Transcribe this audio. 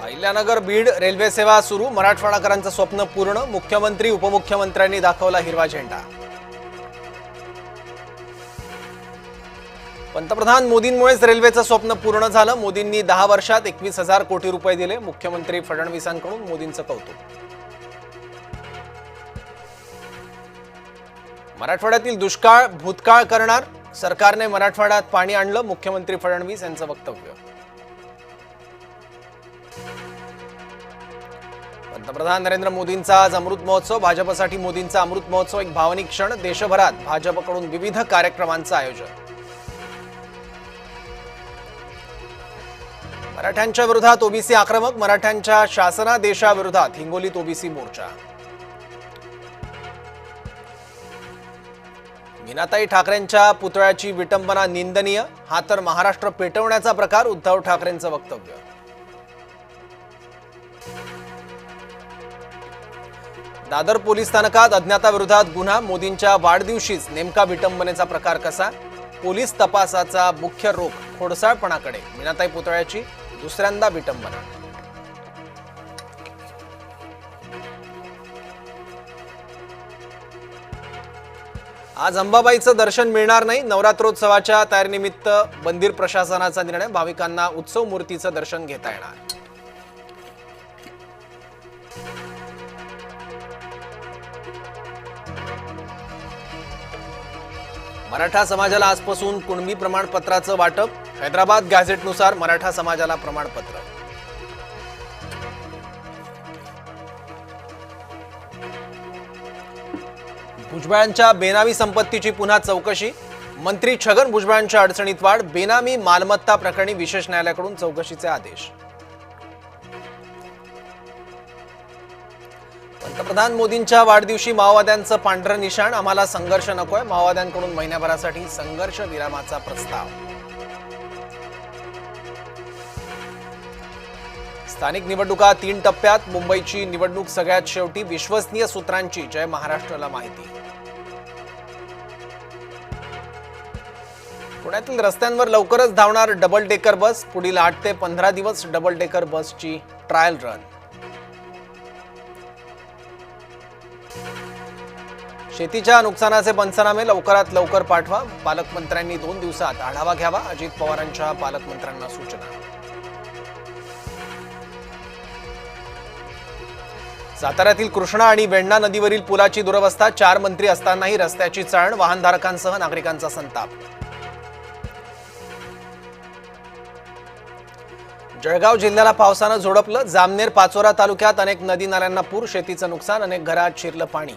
Ahilyanagar Beed railway सेवा सुरू, मराठवाडाकरांचं स्वप्न पूर्ण, मुख्यमंत्री उपमुख्यमंत्र्यांनी दाखवला हिरवा झेंडा। पंतप्रधान मोदींमुळेच रेल्वेचं स्वप्न पूर्ण झालं, मोदींनी 10 वर्षात 21,000 कोटी रुपये दिले, मुख्यमंत्री फडणवीसांकडून मोदींचं कौतुक। मराठवाड्यातील दुष्काळ भूतकाळ करणार, सरकारने मराठवाड्यात पाणी आणलं, मुख्यमंत्री फडणवीस यांचं वक्तव्य। पंतप्रधान नरेंद्र मोदींचा आज अमृत महोत्सव, भाजपसाठी मोदींचा अमृत महोत्सव एक भावनिक क्षण, देशभरात भाजपकडून विविध कार्यक्रमांचं आयोजन। मराठ्यांच्या विरोधात ओबीसी आक्रमक, मराठ्यांच्या शासनादेशाविरोधात हिंगोलीत ओबीसी मोर्चा। मीनाताई ठाकरेंच्या पुतळ्याची विटंबना निंदनीय, हा तर महाराष्ट्र पेटवण्याचा प्रकार, उद्धव ठाकरेंचं वक्तव्य। दादर पोलीस स्थानकात अज्ञाताविरोधात गुन्हा, मोदींच्या वाढदिवशीच नेमका विटंबनेचा प्रकार कसा, पोलीस तपासाचा मुख्य रोख खोडसाळपणाकडे, मीनाताई पुतळ्याची दुसऱ्यांदा विटंबना। आज अंबाबाईचं दर्शन मिळणार नाही, नवरात्रोत्सवाच्या तयारीनिमित्त मंदिर प्रशासनाचा निर्णय, भाविकांना उत्सव मूर्तीचं दर्शन घेता येणार। मराठा समाजाला आजपासून कुणबी प्रमाणपत्राचं वाटप, हैदराबाद गॅझेटनुसार मराठा समाजाला प्रमाणपत्र। भुजबळांच्या बेनामी संपत्तीची पुन्हा चौकशी, मंत्री छगन भुजबळांच्या अडचणीत वाढ, बेनामी मालमत्ता प्रकरणी विशेष न्यायालयाकडून चौकशीचे आदेश। पंतप्रधान मोदींच्या वाढदिवशी माओवाद्यांचं पांढरं निशाण, आम्हाला संघर्ष नकोय, माओवाद्यांकडून महिन्याभरासाठी संघर्ष विरामाचा प्रस्ताव। स्थानिक निवडणुका 3 टप्प्यात, मुंबईची निवडणूक सगळ्यात शेवटी, विश्वसनीय सूत्रांची जय महाराष्ट्राला माहिती। पुण्यातील रस्त्यांवर लवकरच धावणार डबल डेकर बस, पुढील 8 ते 15 दिवस डबल डेकर बसची ट्रायल रन। शेतीच्या नुकसानाचे पंचनामे लवकरात लवकर पाठवा, पालकमंत्र्यांनी 2 दिवसात आढावा घ्यावा, अजित पवारांच्या पालकमंत्र्यांना सूचना। साताऱ्यातील कृष्णा आणि वेण्णा नदीवरील पुलाची दुरवस्था, 4 मंत्री असतानाही रस्त्याची चाळण, वाहनधारकांसह नागरिकांचा संताप। जळगाव जिल्ह्याला पावसानं झोडपलं, जामनेर पाचोरा तालुक्यात अनेक नदी नाल्यांना पूर, शेतीचं नुकसान, अनेक घरात शिरलं पाणी।